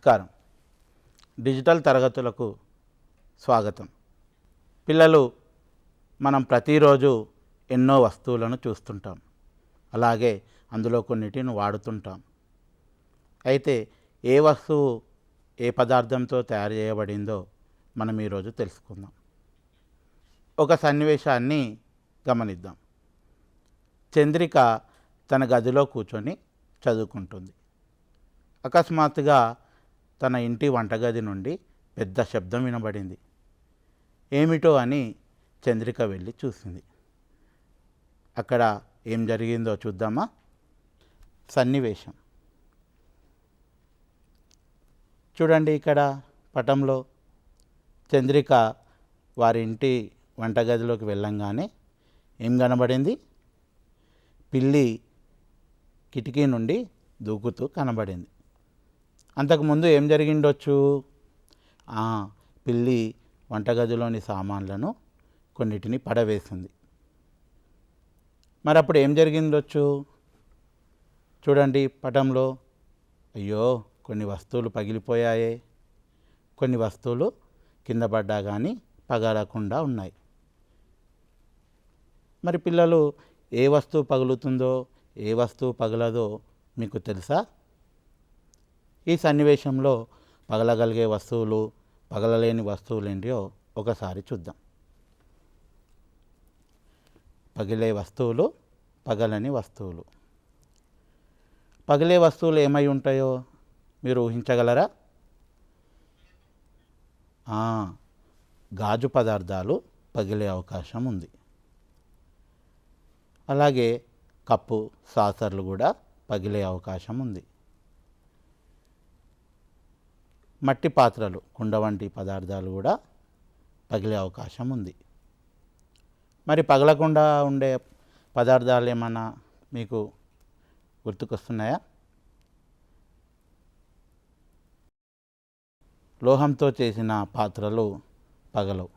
నమస్కారం. డిజిటల్ తరగతులకు స్వాగతం. పిల్లలు, మనం ప్రతిరోజు ఎన్నో వస్తువులను చూస్తుంటాం, అలాగే అందులో కొన్నిటిని వాడుతుంటాం. అయితే ఏ వస్తువు ఏ పదార్థంతో తయారు చేయబడిందో మనం ఈరోజు తెలుసుకుందాం. ఒక సన్నివేశాన్ని గమనిద్దాం. చంద్రిక తన గదిలో కూర్చొని చదువుకుంటుంది. అకస్మాత్తుగా తన ఇంటి వంటగది నుండి పెద్ద శబ్దం వినబడింది. ఏమిటో అని చంద్రిక వెళ్ళి చూసింది. అక్కడ ఏం జరిగిందో చూద్దామా? సన్నివేశం చూడండి. ఇక్కడ పటంలో చంద్రిక వారి ఇంటి వంటగదిలోకి వెళ్ళంగానే ఏం కనబడింది? పిల్లి కిటికీ నుండి దూకుతూ కనబడింది. అంతకుముందు ఏం జరిగిండొచ్చు? పిల్లి వంటగదిలోని సామాన్లను కొన్నిటిని పడవేసింది. మరి అప్పుడు ఏం జరిగిండొచ్చు? చూడండి పటంలో. అయ్యో, కొన్ని వస్తువులు పగిలిపోయాయే, కొన్ని వస్తువులు కింద పడ్డా కానీ పగలకుండా ఉన్నాయి. మరి పిల్లలు, ఏ వస్తువు పగులుతుందో ఏ వస్తువు పగలదో మీకు తెలుసా? ఈ సన్నివేశంలో పగలగలిగే వస్తువులు, పగలలేని వస్తువులు ఏంటియో ఒకసారి చూద్దాం. పగిలే వస్తువులు, పగలని వస్తువులు. పగిలే వస్తువులు ఏమై ఉంటాయో మీరు ఊహించగలరా? గాజు పదార్థాలు పగిలే అవకాశం ఉంది. అలాగే కప్పు, సాసర్లు కూడా పగిలే అవకాశం ఉంది. మట్టి పాత్రలు, కుండ వంటి పదార్థాలు కూడా పగిలే అవకాశం ఉంది. మరి పగలకుండా ఉండే పదార్థాలు ఏమన్నా మీకు గుర్తుకొస్తున్నాయా? లోహంతో చేసిన పాత్రలు పగలవు.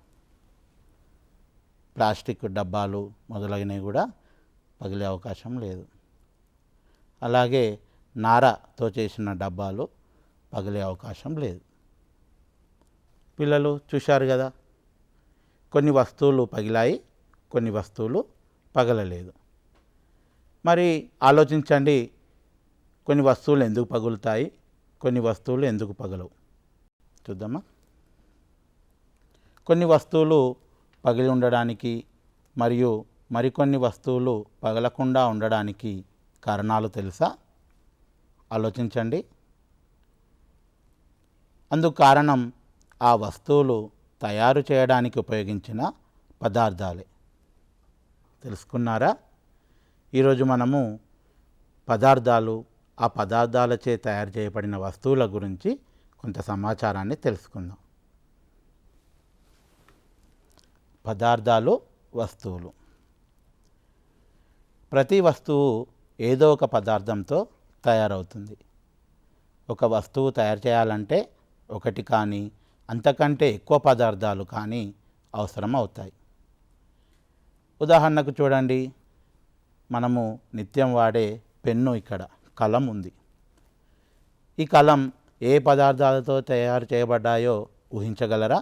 ప్లాస్టిక్ డబ్బాలు మొదలైనవి కూడా పగిలే అవకాశం లేదు. అలాగే నారతో చేసిన డబ్బాలు పగిలే అవకాశం లేదు. పిల్లలు చూశారు కదా, కొన్ని వస్తువులు పగిలాయి, కొన్ని వస్తువులు పగలలేదు. మరి ఆలోచించండి, కొన్ని వస్తువులు ఎందుకు పగులుతాయి, కొన్ని వస్తువులు ఎందుకు పగలవు? చూద్దామా? కొన్ని వస్తువులు పగిలి ఉండడానికి మరియు మరికొన్ని వస్తువులు పగలకుండా ఉండడానికి కారణాలు తెలుసా? ఆలోచించండి. అందుకు కారణం ఆ వస్తువులు తయారు చేయడానికి ఉపయోగించిన పదార్థాలే. తెలుసుకున్నారా? ఈరోజు మనము పదార్థాలు, ఆ పదార్థాలచే తయారు చేయబడిన వస్తువుల గురించి కొంత సమాచారాన్ని తెలుసుకుందాం. పదార్థాలు, వస్తువులు. ప్రతి వస్తువు ఏదో ఒక పదార్థంతో తయారవుతుంది. ఒక వస్తువు తయారు చేయాలంటే ఒకటి కానీ అంతకంటే ఎక్కువ పదార్థాలు కానీ అవసరం అవుతాయి. ఉదాహరణకు చూడండి, మనము నిత్యం వాడే పెన్ను, ఇక్కడ కలం ఉంది. ఈ కలం ఏ పదార్థాలతో తయారు చేయబడ్డాయో ఊహించగలరా?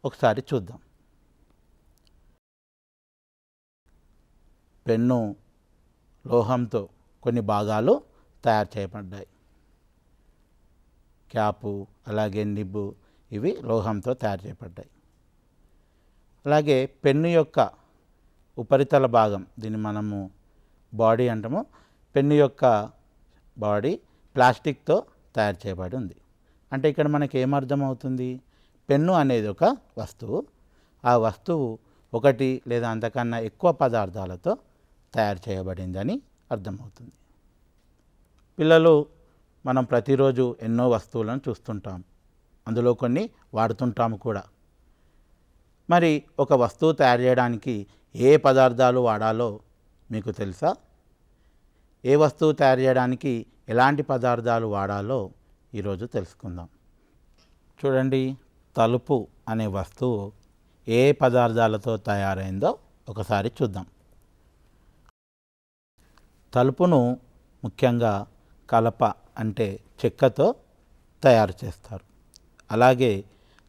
ఒకసారి చూద్దాం. పెన్ను లోహంతో కొన్ని భాగాలు తయారు చేయబడ్డాయి. క్యాపు, అలాగే నిబ్బు, ఇవి లోహంతో తయారు చేయబడ్డాయి. అలాగే పెన్ను యొక్క ఉపరితల భాగం, దీన్ని మనము బాడీ అంటాము. పెన్ను యొక్క బాడీ ప్లాస్టిక్తో తయారు చేయబడి ఉంది. అంటే ఇక్కడ మనకి ఏమర్థమవుతుంది? పెన్ను అనేది ఒక వస్తువు, ఆ వస్తువు ఒకటి లేదా అంతకన్నా ఎక్కువ పదార్థాలతో తయారు చేయబడిందని అర్థమవుతుంది. పిల్లలు, మనం ప్రతిరోజు ఎన్నో వస్తువులను చూస్తుంటాం, అందులో కొన్ని వాడుతుంటాము కూడా. మరి ఒక వస్తువు తయారు చేయడానికి ఏ పదార్థాలు వాడాలో మీకు తెలుసా? ఏ వస్తువు తయారు చేయడానికి ఎలాంటి పదార్థాలు వాడాలో ఈరోజు తెలుసుకుందాం. చూడండి, తలుపు అనే వస్తువు ఏ పదార్థాలతో తయారైందో ఒకసారి చూద్దాం. తలుపును ముఖ్యంగా కలప అంటే చెక్కతో తయారు చేస్తారు. అలాగే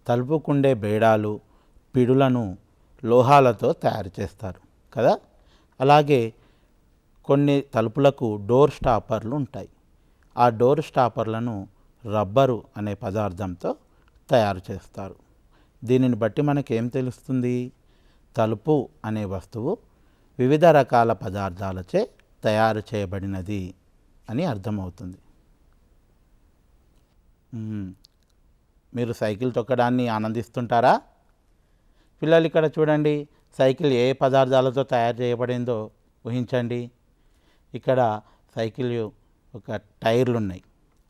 తలుపుకుండే బేడాలు, పిడులను లోహాలతో తయారు చేస్తారు కదా. అలాగే కొన్ని తలుపులకు డోర్ స్టాపర్లు ఉంటాయి. ఆ డోర్ స్టాపర్లను రబ్బరు అనే పదార్థంతో తయారు చేస్తారు. దీనిని బట్టి మనకేం తెలుస్తుంది? తలుపు అనే వస్తువు వివిధ రకాల పదార్థాలచే తయారు చేయబడినది అని అర్థమవుతుంది. మీరు సైకిల్ తొక్కడాన్ని ఆనందిస్తుంటారా? పిల్లలు ఇక్కడ చూడండి, సైకిల్ ఏ పదార్థాలతో తయారు చేయబడిందో ఊహించండి. ఇక్కడ సైకిల్ ఒక టైర్లు ఉన్నాయి,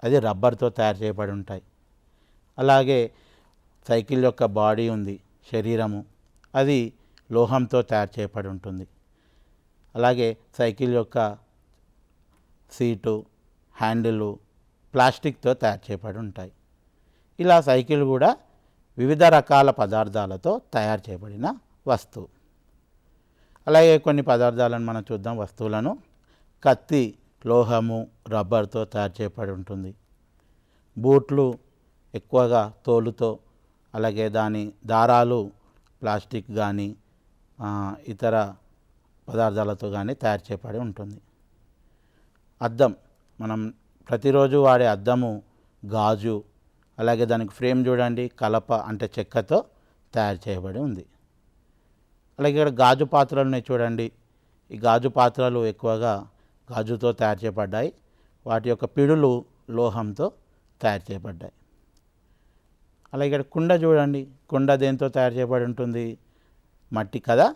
అది రబ్బర్తో తయారు చేయబడి ఉంటాయి. అలాగే సైకిల్ యొక్క బాడీ ఉంది, శరీరము, అది లోహంతో తయారు చేయబడి ఉంటుంది. అలాగే సైకిల్ యొక్క సీటు, హ్యాండిలు ప్లాస్టిక్తో తయారు చేయబడి ఉంటాయి. ఇలా సైకిల్ కూడా వివిధ రకాల పదార్థాలతో తయారు చేయబడిన వస్తువు. అలాగే కొన్ని పదార్థాలను మనం చూద్దాం, వస్తువులను. కత్తి లోహము, రబ్బర్తో తయారు చేయబడి ఉంటుంది. బూట్లు ఎక్కువగా తోలుతో, అలాగే దాని దారాలు ప్లాస్టిక్ కానీ ఇతర పదార్థాలతో కానీ తయారు చేయబడి ఉంటుంది. అద్దం, మనం ప్రతిరోజు వాడే అద్దము గాజు, అలాగే దానికి ఫ్రేమ్ చూడండి, కలప అంటే చెక్కతో తయారు చేయబడి ఉంది. అలాగే ఇక్కడ గాజు పాత్రలు ఉన్నాయి చూడండి, ఈ గాజు పాత్రలు ఎక్కువగా గాజుతో తయారు చేయబడ్డాయి. వాటి యొక్క పిడులు లోహంతో తయారు చేయబడ్డాయి. అలాగే ఇక్కడ కుండ చూడండి, కుండ దేంతో తయారు చేయబడి ఉంటుంది? మట్టి కదా.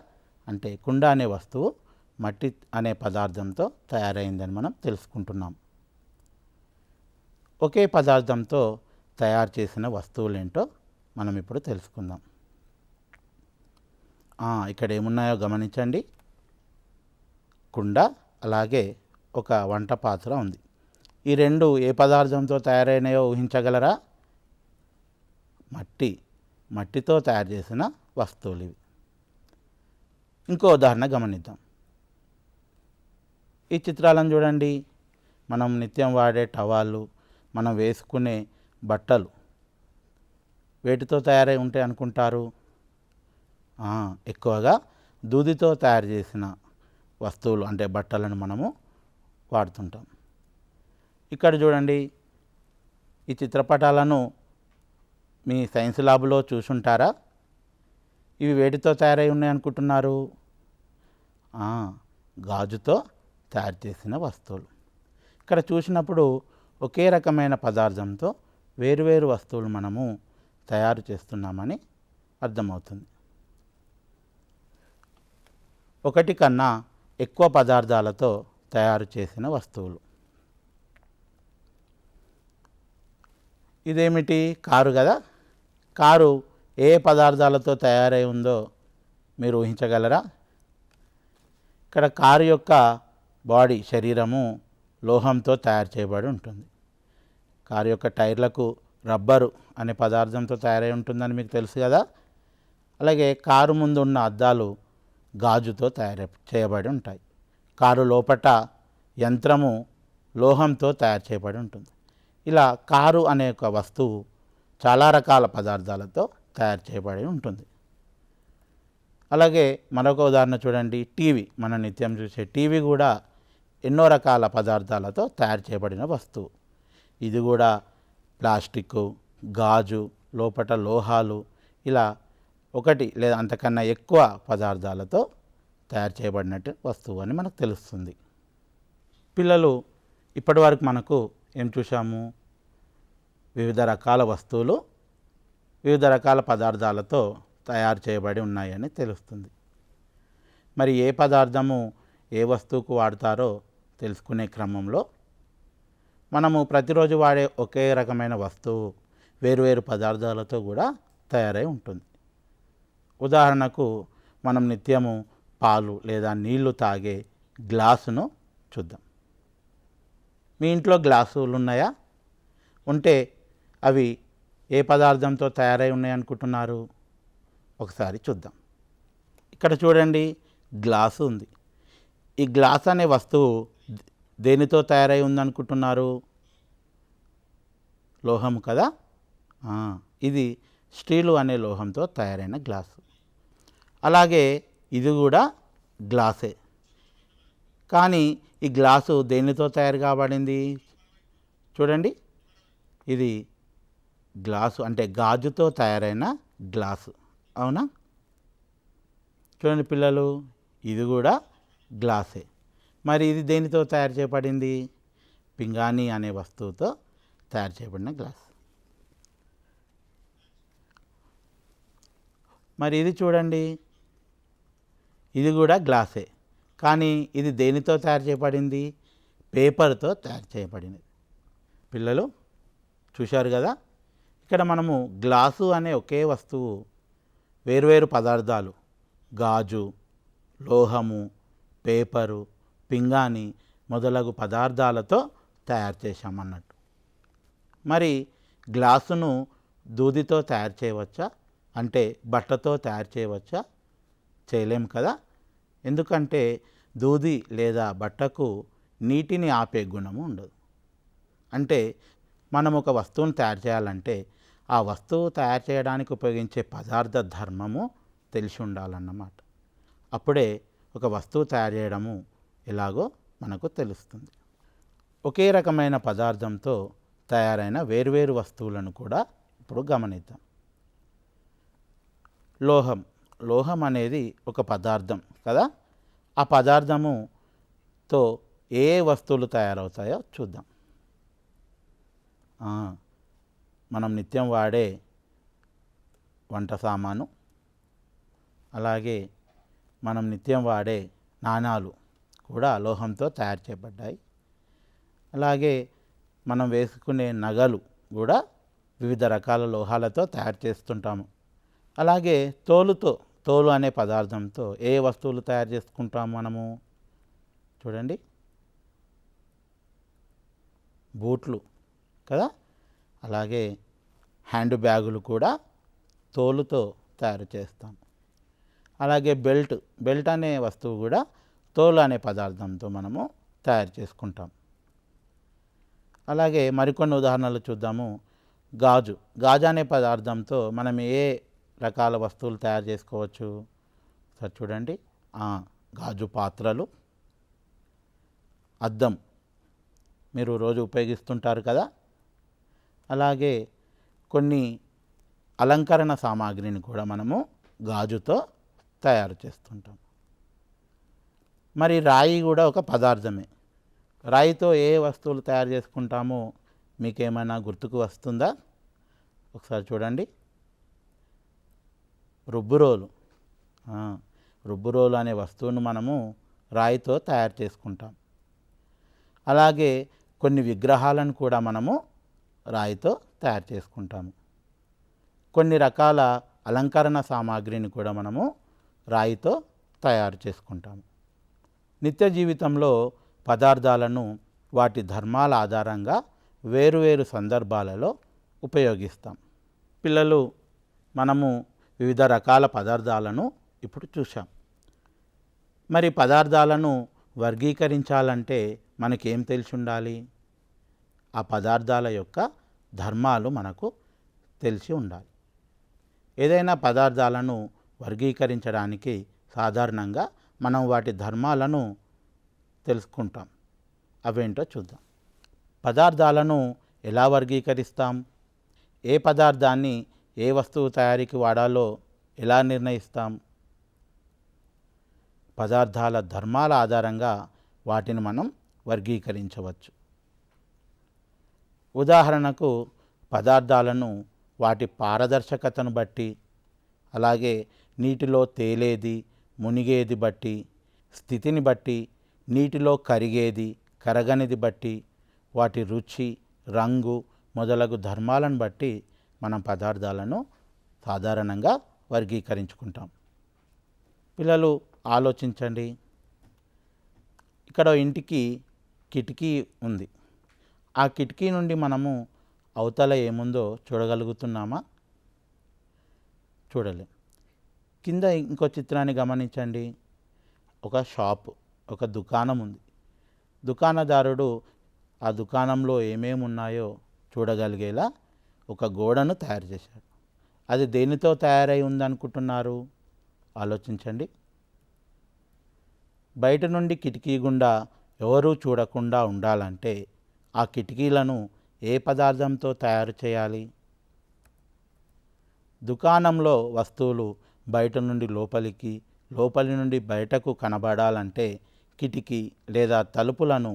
అంటే కుండ అనే వస్తువు మట్టి అనే పదార్థంతో తయారైందని మనం తెలుసుకుంటున్నాం. ఒకే పదార్థంతో తయారు చేసిన వస్తువులేంటో మనం ఇప్పుడు తెలుసుకుందాం. ఇక్కడ ఏమున్నాయో గమనించండి. కుండ, అలాగే ఒక వంట పాత్ర ఉంది. ఈ రెండు ఏ పదార్థంతో తయారైనాయో ఊహించగలరా? మట్టితో తయారు చేసిన వస్తువులు ఇవి. ఇంకో ఉదాహరణ గమనిద్దాం. ఈ చిత్రాలను చూడండి. మనం నిత్యం వాడే టవాళ్ళు, మనం వేసుకునే బట్టలు వేటితో తయారై ఉంటాయి అనుకుంటారు? ఎక్కువగా దూదితో తయారు చేసిన వస్తువులు అంటే బట్టలను మనము వాడుతుంటాం. ఇక్కడ చూడండి, ఈ చిత్రపటాలను మీ సైన్స్ ల్యాబ్లో చూసుంటారా? ఇవి వేటితో తయారై ఉన్నాయి అనుకుంటున్నారు? గాజుతో తయారు చేసిన వస్తువులు. ఇక్కడ చూసినప్పుడు ఒకే రకమైన పదార్థంతో వేరువేరు వస్తువులు మనము తయారు చేస్తున్నామని అర్థమవుతుంది. ఒకటి కన్నా ఎక్కువ పదార్థాలతో తయారు చేసిన వస్తువులు. ఇదేమిటి? కారు కదా. కారు ఏ పదార్థాలతో తయారై ఉందో మీరు ఊహించగలరా? ఇక్కడ కారు యొక్క బాడీ, శరీరము లోహంతో తయారు చేయబడి ఉంటుంది. కారు యొక్క టైర్లకు రబ్బరు అనే పదార్థంతో తయారై ఉంటుందని మీకు తెలుసు కదా. అలాగే కారు ముందు ఉన్న అద్దాలు గాజుతో చేయబడి ఉంటాయి. కారు లోపట యంత్రము లోహంతో తయారు చేయబడి ఉంటుంది. ఇలా కారు అనే ఒక వస్తువు చాలా రకాల పదార్థాలతో తయారు చేయబడి ఉంటుంది. అలాగే మరొక ఉదాహరణ చూడండి, టీవీ. మనం నిత్యం చూసే టీవీ కూడా ఎన్నో రకాల పదార్థాలతో తయారు చేయబడిన వస్తువు. ఇది కూడా ప్లాస్టిక్, గాజు, లోపట లోహాలు, ఇలా ఒకటి లేదా అంతకన్నా ఎక్కువ పదార్థాలతో తయారు చేయబడినట్టు వస్తువు అని మనకు తెలుస్తుంది. పిల్లలు, ఇప్పటి వరకు మనకు ఏం చూసాము? వివిధ రకాల వస్తువులు వివిధ రకాల పదార్థాలతో తయారు చేయబడి ఉన్నాయని తెలుస్తుంది. మరి ఏ పదార్థము ఏ వస్తువుకు వాడతారో తెలుసుకునే క్రమంలో మనము ప్రతిరోజు వాడే ఒకే రకమైన వస్తువు వేరువేరు పదార్థాలతో కూడా తయారై ఉంటుంది. ఉదాహరణకు మనం నిత్యము పాలు లేదా నీళ్లు తాగే గ్లాసును చూద్దాం. మీ ఇంట్లో గ్లాసులు ఉన్నాయా? ఉంటే అవి ఏ పదార్థంతో తయారై ఉన్నాయనుకుంటున్నారు? ఒకసారి చూద్దాం. ఇక్కడ చూడండి, గ్లాసు ఉంది. ఈ గ్లాస్ అనే వస్తువు దేనితో తయారై ఉందనుకుంటున్నారు? లోహం కదా. ఇది స్టీలు అనే లోహంతో తయారైన గ్లాసు. అలాగే ఇది కూడా గ్లాసే, కానీ ఈ గ్లాసు దేనితో తయారు కాబడింది చూడండి. ఇది గ్లాసు అంటే గాజుతో తయారైన గ్లాసు, అవునా? చూడండి పిల్లలు, ఇది కూడా గ్లాసే. మరి ఇది దేనితో తయారు చేయబడింది? పింగాణి అనే వస్తువుతో తయారు చేయబడిన గ్లాస్. మరి ఇది చూడండి, ఇది కూడా గ్లాసే, కానీ ఇది దేనితో తయారు చేయబడింది? పేపర్తో తయారు చేయబడింది. పిల్లలు చూశారు కదా, ఇక్కడ మనము గ్లాసు అనే ఒకే వస్తువు వేరువేరు పదార్థాలు గాజు, లోహము, పేపరు, పింగాణి మొదలగు పదార్థాలతో తయారు చేశామన్నట్టు. మరి గ్లాసును దూదితో తయారు చేయవచ్చా, అంటే బట్టతో తయారు చేయవచ్చా? చేయలేము కదా. ఎందుకంటే దూది లేదా బట్టకు నీటిని ఆపే గుణము ఉండదు. అంటే మనం ఒక వస్తువును తయారు చేయాలంటే ఆ వస్తువు తయారు చేయడానికి ఉపయోగించే పదార్థ ధర్మము తెలిసి ఉండాలన్నమాట. అప్పుడే ఒక వస్తువు తయారు చేయడము ఎలాగో మనకు తెలుస్తుంది. ఒకే రకమైన పదార్థంతో తయారైన వేరువేరు వస్తువులను కూడా ఇప్పుడు గమనిద్దాం. లోహం అనేది ఒక పదార్థం కదా. ఆ పదార్థముతో ఏ వస్తువులు తయారవుతాయో చూద్దాం. మనం నిత్యం వాడే వంట సామాను, అలాగే మనం నిత్యం వాడే నాణాలు కూడా లోహంతో తయారు చేయబడ్డాయి. అలాగే మనం వేసుకునే నగలు కూడా వివిధ రకాల లోహాలతో తయారు చేస్తుంటాము. అలాగే తోలు అనే పదార్థంతో ఏ వస్తువులు తయారు చేసుకుంటాము మనము? చూడండి, బూట్లు కదా. అలాగే హ్యాండ్ బ్యాగులు కూడా తోలుతో తయారు చేస్తాం. అలాగే బెల్ట్ అనే వస్తువు కూడా తోలు అనే పదార్థంతో మనము తయారు చేసుకుంటాం. అలాగే మరికొన్ని ఉదాహరణలు చూద్దాము. గాజు అనే పదార్థంతో మనం ఏ రకాల వస్తువులు తయారు చేసుకోవచ్చు? సరే చూడండి, గాజు పాత్రలు, అద్దం మీరు రోజు ఉపయోగిస్తుంటారు కదా. అలాగే కొన్ని అలంకరణ సామాగ్రిని కూడా మనము గాజుతో తయారు చేస్తుంటాం. మరి రాయి కూడా ఒక పదార్థమే. రాయితో ఏ వస్తువులు తయారు చేసుకుంటామో మీకేమైనా గుర్తుకు వస్తుందా? ఒకసారి చూడండి. రుబ్బురోలు అనే వస్తువును మనము రాయితో తయారు చేసుకుంటాం. అలాగే కొన్ని విగ్రహాలను కూడా మనము రాయితో తయారు చేసుకుంటాము. కొన్ని రకాల అలంకరణ సామాగ్రిని కూడా మనము రాయితో తయారు చేసుకుంటాము. నిత్య జీవితంలో పదార్థాలను వాటి ధర్మాల ఆధారంగా వేరువేరు సందర్భాలలో ఉపయోగిస్తాం. పిల్లలు, మనము వివిధ రకాల పదార్థాలను ఇప్పుడు చూసాం. మరి పదార్థాలను వర్గీకరించాలంటే మనకేం తెలిసి ఉండాలి? ఆ పదార్థాల యొక్క ధర్మాలు మనకు తెలిసి ఉండాలి. ఏదైనా పదార్థాలను వర్గీకరించడానికి సాధారణంగా మనం వాటి ధర్మాలను తెలుసుకుంటాం. అవేంటో చూద్దాం. పదార్థాలను ఎలా వర్గీకరిస్తాం? ఏ పదార్థాన్ని ఏ వస్తువు తయారీకి వాడాలో ఎలా నిర్ణయిస్తాం? పదార్థాల ధర్మాల ఆధారంగా వాటిని మనం వర్గీకరించవచ్చు. ఉదాహరణకు పదార్థాలను వాటి పారదర్శకతను బట్టి, అలాగే నీటిలో తేలేది మునిగేది బట్టి, స్థితిని బట్టి, నీటిలో కరిగేది కరగనిది బట్టి, వాటి రుచి, రంగు మొదలగు ధర్మాలను బట్టి మనం పదార్థాలను సాధారణంగా వర్గీకరించుకుంటాం. పిల్లలు ఆలోచించండి. ఇక్కడ ఇంటికి కిటికీ ఉంది. ఆ కిటికీ నుండి మనము అవతల ఏముందో చూడగలుగుతున్నామా? చూడలేం. కింద ఇంకో చిత్రాన్ని గమనించండి. ఒక షాపు, ఒక దుకాణం ఉంది. దుకాణదారుడు ఆ దుకాణంలో ఏమేమి ఉన్నాయో చూడగలిగేలా ఒక గోడను తయారు చేశాడు. అది దేనితో తయారై ఉందనుకుంటున్నారు? ఆలోచించండి. బయట నుండి కిటికీ గుండా ఎవరూ చూడకుండా ఉండాలంటే ఆ కిటికీలను ఏ పదార్థంతో తయారు చేయాలి? దుకాణంలో వస్తువులు బయట నుండి లోపలికి, లోపలి నుండి బయటకు కనబడాలంటే కిటికీ లేదా తలుపులను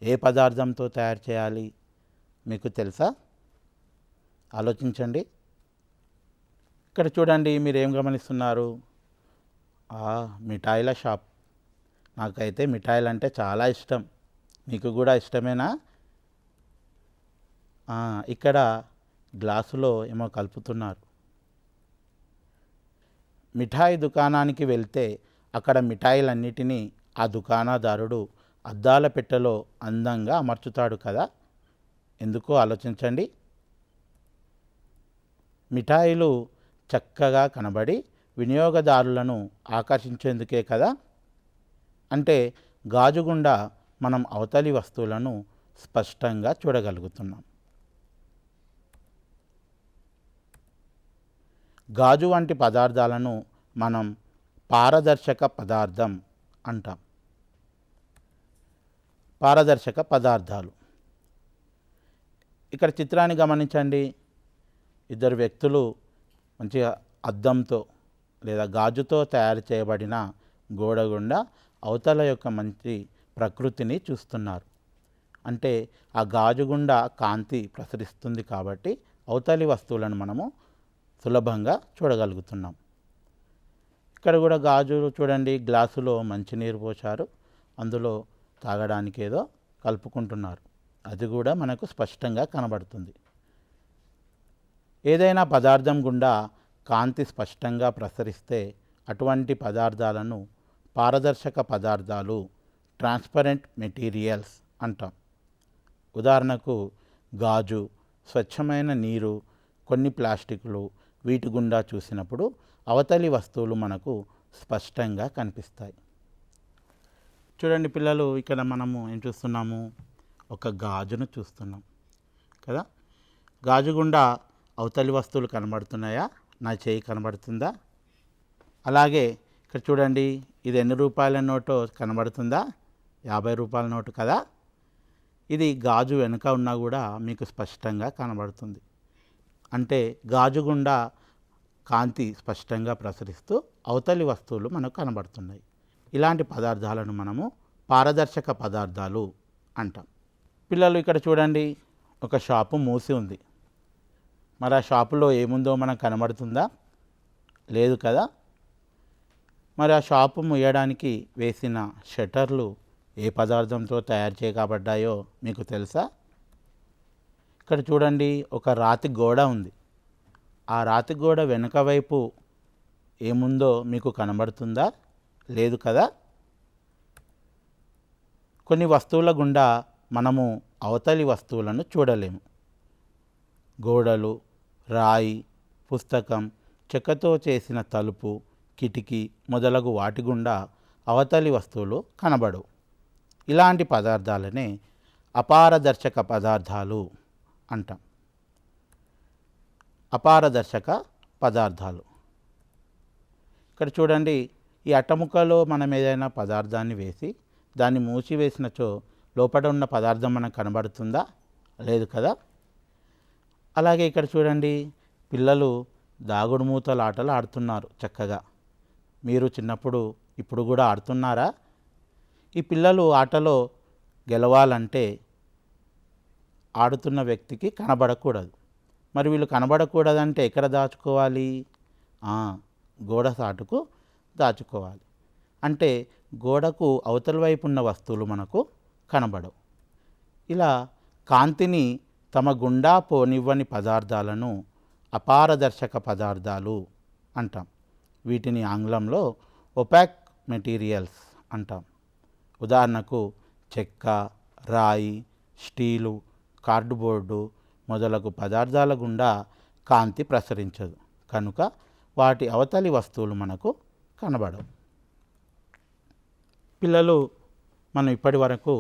ఏ పదార్థంతో తయారు చేయాలి? మీకు తెలుసా? ఆలోచించండి. ఇక్కడ చూడండి, మీరేం గమనిస్తున్నారు? మిఠాయిల షాప్. నాకైతే మిఠాయిలు అంటే చాలా ఇష్టం. మీకు కూడా ఇష్టమేనా? ఇక్కడ గ్లాసులో ఏమో కలుపుతున్నారు. మిఠాయి దుకాణానికి వెళ్తే అక్కడ మిఠాయిలన్నిటినీ ఆ దుకాణదారుడు అద్దాల పెట్టెలో అందంగా అమర్చుతాడు కదా. ఎందుకో ఆలోచించండి. మిఠాయిలు చక్కగా కనబడి వినియోగదారులను ఆకర్షించేందుకే కదా. అంటే గాజు గుండా మనం అవతలి వస్తువులను స్పష్టంగా చూడగలుగుతున్నాం. గాజు వంటి పదార్థాలను మనం పారదర్శక పదార్థం అంటాం. పారదర్శక పదార్థాలు. ఇక్కడ చిత్రాన్ని గమనించండి. ఇద్దరు వ్యక్తులు మంచిగా అద్దంతో లేదా గాజుతో తయారు చేయబడిన గోడ గుండా అవతల యొక్క మంచి ప్రకృతిని చూస్తున్నారు. అంటే ఆ గాజు గుండా కాంతి ప్రసరిస్తుంది కాబట్టి అవతలి వస్తువులను మనము సులభంగా చూడగలుగుతున్నాం. ఇక్కడ కూడా గాజు చూడండి, గ్లాసులో మంచినీరు పోశారు, అందులో తాగడానికి ఏదో కలుపుకుంటున్నారు. అది కూడా మనకు స్పష్టంగా కనబడుతుంది. ఏదైనా పదార్థం గుండా కాంతి స్పష్టంగా ప్రసరిస్తే అటువంటి పదార్థాలను పారదర్శక పదార్థాలు, ట్రాన్స్పరెంట్ మెటీరియల్స్ అంటాం. ఉదాహరణకు గాజు, స్వచ్ఛమైన నీరు, కొన్ని ప్లాస్టిక్లు, వీటి గుండా చూసినప్పుడు అవతలి వస్తువులు మనకు స్పష్టంగా కనిపిస్తాయి. చూడండి పిల్లలు, ఇక్కడ మనము ఏం చూస్తున్నాము? ఒక గాజును చూస్తున్నాం కదా. గాజు గుండా అవతలి వస్తువులు కనబడుతున్నాయా? నా చేయి కనబడుతుందా? అలాగే ఇక్కడ చూడండి, ఇది ఎన్ని రూపాయల నోటో కనబడుతుందా? 50 రూపాయల నోటు కదా. ఇది గాజు వెనుక ఉన్నా కూడా మీకు స్పష్టంగా కనబడుతుంది. అంటే గాజు గుండా కాంతి స్పష్టంగా ప్రసరిస్తూ అవతలి వస్తువులు మనకు కనబడుతున్నాయి. ఇలాంటి పదార్థాలను మనము పారదర్శక పదార్థాలు అంటాం. పిల్లలు ఇక్కడ చూడండి, ఒక షాపు మూసి ఉంది. మరి ఆ షాపులో ఏముందో మనకు కనబడుతుందా? లేదు కదా. మరి ఆ షాపు మూయడానికి వేసిన షట్టర్లు ఏ పదార్థంతో తయారు చేయబడ్డాయో మీకు తెలుసా? ఇక్కడ చూడండి, ఒక రాతి గోడ ఉంది. ఆ రాతి గోడ వెనుక వైపు ఏముందో మీకు కనబడుతుందా? లేదు కదా. కొన్ని వస్తువుల గుండా మనము అవతలి వస్తువులను చూడలేము. గోడలు, రాయి, పుస్తకం, చెక్కతో చేసిన తలుపు, కిటికీ మొదలగు వాటి గుండా అవతలి వస్తువులు కనబడవు. ఇలాంటి పదార్థాలనే అపారదర్శక పదార్థాలు అంటాం. అపారదర్శక పదార్థాలు. ఇక్కడ చూడండి, ఈ అట్టముక్కలో మనం ఏదైనా పదార్థాన్ని వేసి దాన్ని మూసివేసినచో లోపల ఉన్న పదార్థం మనకు కనబడుతుందా? లేదు కదా. అలాగే ఇక్కడ చూడండి, పిల్లలు దాగుడు మూతల ఆటలు ఆడుతున్నారు చక్కగా. మీరు చిన్నప్పుడు ఇప్పుడు కూడా ఆడుతున్నారా? ఈ పిల్లలు ఆటలో గెలవాలంటే ఆడుతున్న వ్యక్తికి కనబడకూడదు. మరి వీళ్ళు కనబడకూడదంటే ఎక్కడ దాచుకోవాలి? గోడ సాటుకు దాచుకోవాలి. అంటే గోడకు అవతల వైపు ఉన్న వస్తువులు మనకు కనబడవు. ఇలా కాంతిని తమ గుండా పోనివ్వని పదార్థాలను అపారదర్శక పదార్థాలు అంటాం. వీటిని ఆంగ్లంలో ఒపాక్ మెటీరియల్స్ అంటాం. ఉదాహరణకు చెక్క, రాయి, స్టీలు, కార్డుబోర్డు మొదలగు పదార్థాల గుండా కాంతి ప్రసరించదు కనుక వాటి అవతలి వస్తువులు మనకు కనబడవు. పిల్లలు, మనం ఇప్పటి వరకు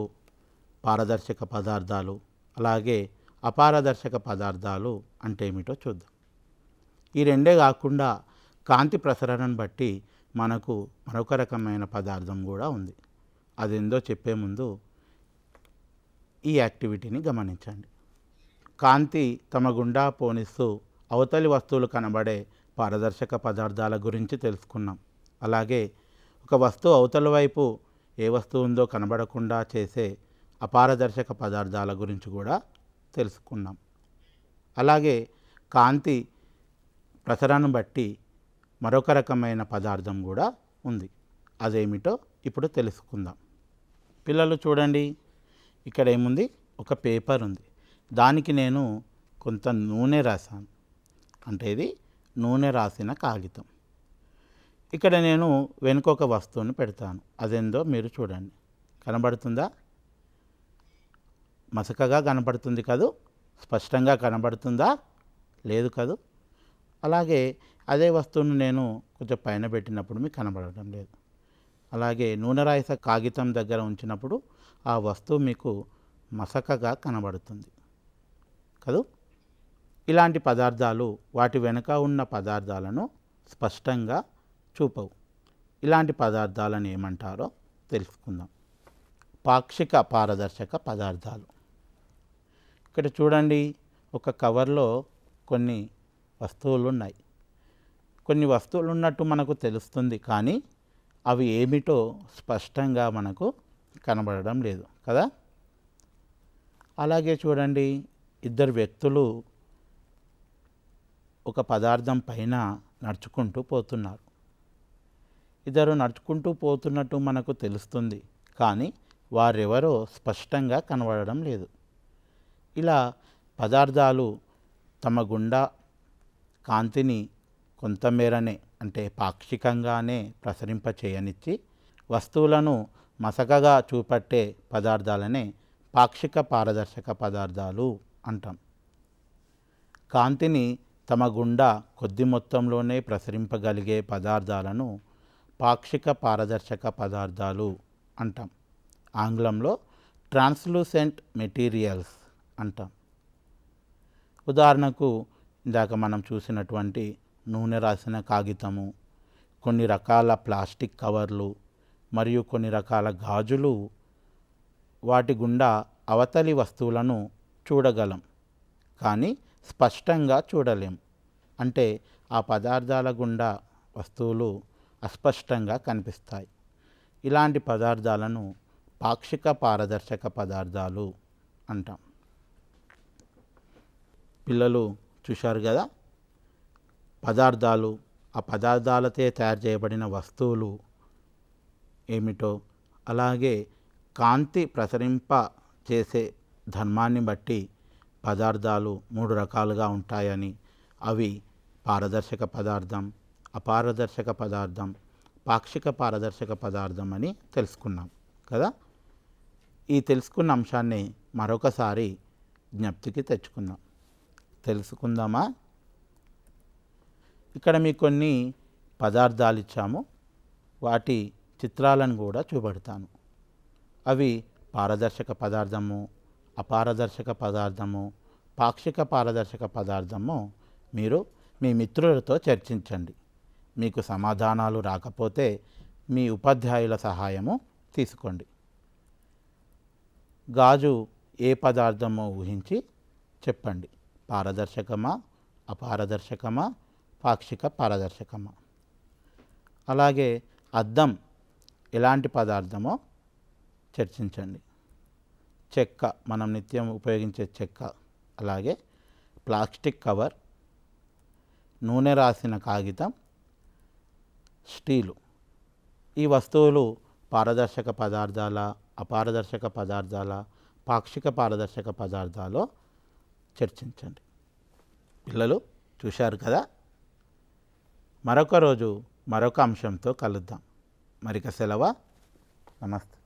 పారదర్శక పదార్థాలు, అలాగే అపారదర్శక పదార్థాలు అంటే ఏమిటో చూద్దాం. ఈ రెండే కాకుండా కాంతి ప్రసరణను బట్టి మనకు మరొక రకమైన పదార్థం కూడా ఉంది. అదేందో చెప్పే ముందు ఈ యాక్టివిటీని గమనించండి. కాంతి తమ గుండా పోనిస్తూ అవతలి వస్తువులు కనబడే పారదర్శక పదార్థాల గురించి తెలుసుకున్నాం. అలాగే ఒక వస్తువు అవతల వైపు ఏ వస్తువు ఉందో కనబడకుండా చేసే అపారదర్శక పదార్థాల గురించి కూడా తెలుసుకున్నాం. అలాగే కాంతి ప్రసరణను బట్టి మరొక రకమైన పదార్థం కూడా ఉంది. అదేమిటో ఇప్పుడు తెలుసుకుందాం. పిల్లలు చూడండి, ఇక్కడ ఏముంది, ఒక పేపర్ ఉంది. దానికి నేను కొంత నూనె రాశాను, అంటే ఇది నూనె రాసిన కాగితం. ఇక్కడ నేను వెనుక ఒక వస్తువుని పెడతాను. అదేందో మీరు చూడండి, కనబడుతుందా? మసకగా కనబడుతుంది కదూ, స్పష్టంగా కనబడుతుందా? లేదు కదూ. అలాగే అదే వస్తువును నేను కొంచెం పైన పెట్టినప్పుడు మీకు కనబడటం లేదు. అలాగే నూనె రాసిన కాగితం దగ్గర ఉంచినప్పుడు ఆ వస్తువు మీకు మసకగా కనబడుతుంది కదూ. ఇలాంటి పదార్థాలు వాటి వెనుక ఉన్న పదార్థాలను స్పష్టంగా చూపవు. ఇలాంటి పదార్థాలను ఏమంటారో తెలుసుకుందాం. పాక్షిక పారదర్శక పదార్థాలు. ఇక్కడ చూడండి, ఒక కవర్లో కొన్ని వస్తువులు ఉన్నాయి. కొన్ని వస్తువులు ఉన్నట్టు మనకు తెలుస్తుంది, కానీ అవి ఏమిటో స్పష్టంగా మనకు కనబడడం లేదు కదా. అలాగే చూడండి, ఇద్దరు వ్యక్తులు ఒక పదార్థం పైన నడుచుకుంటూ పోతున్నారు. ఇద్దరు నడుచుకుంటూ పోతున్నట్టు మనకు తెలుస్తుంది, కానీ వారెవరో స్పష్టంగా కనబడడం లేదు. ఇలా పదార్థాలు తమ గుండా కాంతిని కొంతమేరనే, అంటే పాక్షికంగానే ప్రసరింపచేయనిచ్చి వస్తువులను మసకగా చూపట్టే పదార్థాలనే పాక్షిక పారదర్శక పదార్థాలు అంటాం. కాంతిని తమ గుండా కొద్ది మొత్తంలోనే ప్రసరింపగలిగే పదార్థాలను పాక్షిక పారదర్శక పదార్థాలు అంటాం. ఆంగ్లంలో ట్రాన్స్లూసెంట్ మెటీరియల్స్ అంటాం. ఉదాహరణకు ఇందాక మనం చూసినటువంటి నూనె రాసిన కాగితము, కొన్ని రకాల ప్లాస్టిక్ కవర్లు మరియు కొన్ని రకాల గాజులు, వాటి గుండా అవతలి వస్తువులను చూడగలం, కానీ స్పష్టంగా చూడలేం. అంటే ఆ పదార్థాల గుండా వస్తువులు అస్పష్టంగా కనిపిస్తాయి. ఇలాంటి పదార్థాలను పాక్షిక పారదర్శక పదార్థాలు అంటాం. పిల్లలు చూశారు కదా, పదార్థాలు, ఆ పదార్థాలతో తయారు చేయబడిన వస్తువులు ఏమిటో, అలాగే కాంతి ప్రసరింప చేసే ధర్మాన్ని బట్టి పదార్థాలు 3 రకాలుగా ఉంటాయని, అవి పారదర్శక పదార్థం, అపారదర్శక పదార్థం, పాక్షిక పారదర్శక పదార్థం అని తెలుసుకున్నాం కదా. ఈ తెలుసుకున్న అంశాన్ని మరొకసారి జ్ఞప్తికి తెచ్చుకుందాం. తెలుసుకుందామా? ఇక్కడ మీకు కొన్ని పదార్థాలు ఇచ్చాము, వాటి చిత్రాలను కూడా చూపెడతాను. అవి పారదర్శక పదార్థము, అపారదర్శక పదార్థము, పాక్షిక పారదర్శక పదార్థము మీరు మీ మిత్రులతో చర్చించండి. మీకు సమాధానాలు రాకపోతే మీ ఉపాధ్యాయుల సహాయము తీసుకోండి. గాజు ఏ పదార్థమో ఊహించి చెప్పండి. పారదర్శకమా, అపారదర్శకమా, పాక్షిక పారదర్శకమా? అలాగే అద్దం ఎలాంటి పదార్థమో చర్చించండి. చెక్క, మనం నిత్యం ఉపయోగించే చెక్క, అలాగే ప్లాస్టిక్ కవర్, నూనె రాసిన కాగితం, స్టీలు, ఈ వస్తువులు పారదర్శక పదార్థాల, అపారదర్శక పదార్థాల, పాక్షిక పారదర్శక పదార్థాలు చర్చించండి. పిల్లలు చూశారు కదా. మరొక రోజు మరొక అంశంతో కలుద్దాం. మరిక సెలవు. నమస్తే.